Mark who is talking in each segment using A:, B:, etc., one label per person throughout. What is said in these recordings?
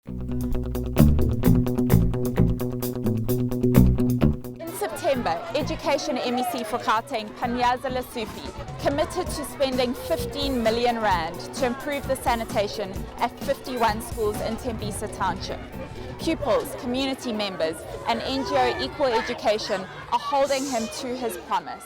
A: In September, Education MEC for Gauteng, Panyaza Lesufi, committed to spending 15 million rand to improve the sanitation at 51 schools in Tembisa Township. Pupils, community members, and NGO Equal Education are holding him to his promise.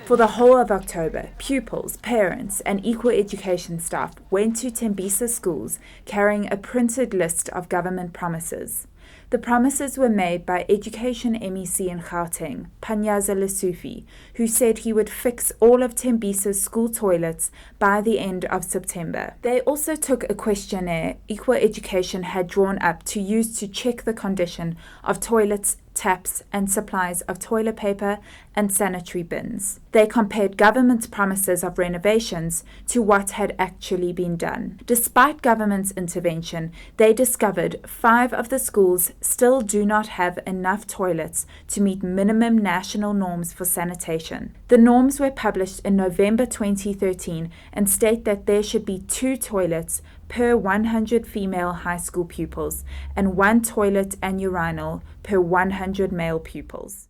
A: For the whole of October, pupils, parents, and Equal Education staff went to Tembisa schools carrying a printed list of government promises. The promises were made by Education MEC in Gauteng, Panyaza Lesufi, who said he would fix all of Tembisa's school toilets by the end of September. They also took a questionnaire Equal Education had drawn up to use to check the condition of toilets, taps, and supplies of toilet paper and sanitary bins. They compared government's promises of renovations to what had actually been done. Despite government's intervention, they discovered 5 of the schools still do not have enough toilets to meet minimum national norms for sanitation. The norms were published in November 2013 and state that there should be 2 toilets per 100 female high school pupils and 1 toilet and urinal per 100 male pupils.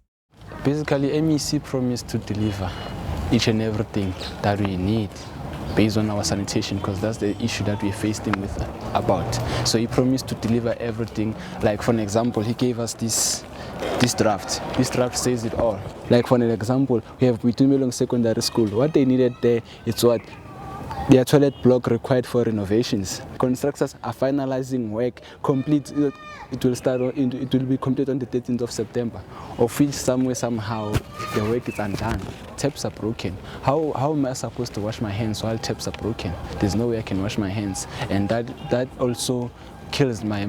B: Basically, MEC promised to deliver each and everything that we need based on our sanitation, because that's the issue that we're facing with about. So he promised to deliver everything. Like for an example, he gave us this draft. This draft says it all. Like for an example, we have Butumelong Secondary School. What they needed there is what? Their toilet block required for renovations. Constructors are finalizing work. It will be complete on the 13th of September, of which somehow the work is undone. Taps are broken. How am I supposed to wash my hands while taps are broken? There's no way I can wash my hands, and that also kills my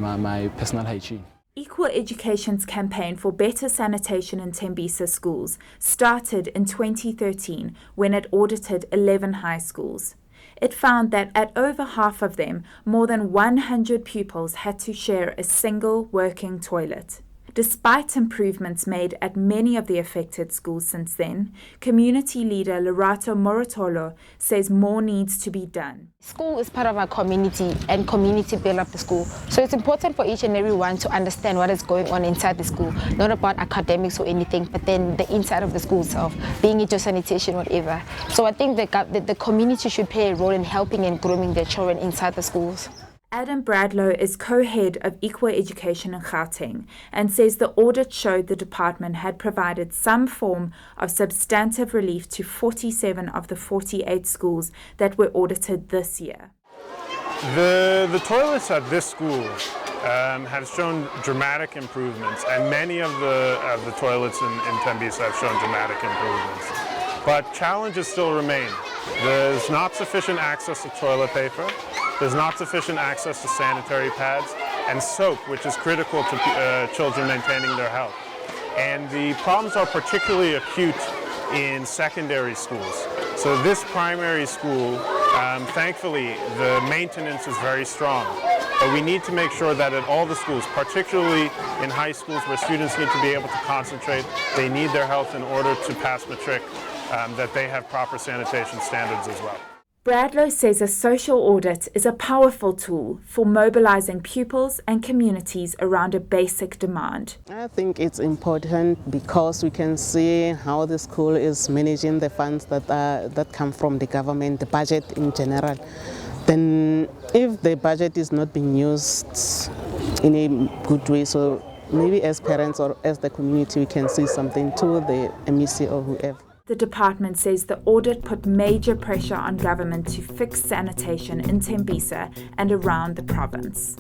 B: personal hygiene.
A: Equal Education's campaign for better sanitation in Tembisa schools started in 2013 when it audited 11 high schools. It found that at over half of them, more than 100 pupils had to share a single working toilet. Despite improvements made at many of the affected schools since then, community leader Lerato Morotolo says more needs to be done.
C: School is part of our community, and community build up the school. So it's important for each and every one to understand what is going on inside the school, not about academics or anything, but then the inside of the school itself, being it your sanitation, whatever. So I think the community should play a role in helping and grooming their children inside the schools.
A: Adam Bradlow is co-head of Equal Education in Gauteng and says the audit showed the department had provided some form of substantive relief to 47 of the 48 schools that were audited this year.
D: The toilets at this school have shown dramatic improvements, and many of the toilets in Tembisa have shown dramatic improvements. But challenges still remain. There's not sufficient access to toilet paper. There's not sufficient access to sanitary pads and soap, which is critical to children maintaining their health. And the problems are particularly acute in secondary schools. So this primary school, thankfully, the maintenance is very strong. But we need to make sure that at all the schools, particularly in high schools where students need to be able to concentrate, they need their health in order to pass matric, that they have proper sanitation standards as well.
A: Bradlow says a social audit is a powerful tool for mobilizing pupils and communities around a basic demand.
E: I think it's important because we can see how the school is managing the funds that come from the government, the budget in general. Then if the budget is not being used in a good way, so maybe as parents or as the community we can see something to the MEC or whoever.
A: The department says the audit put major pressure on government to fix sanitation in Tembisa and around the province.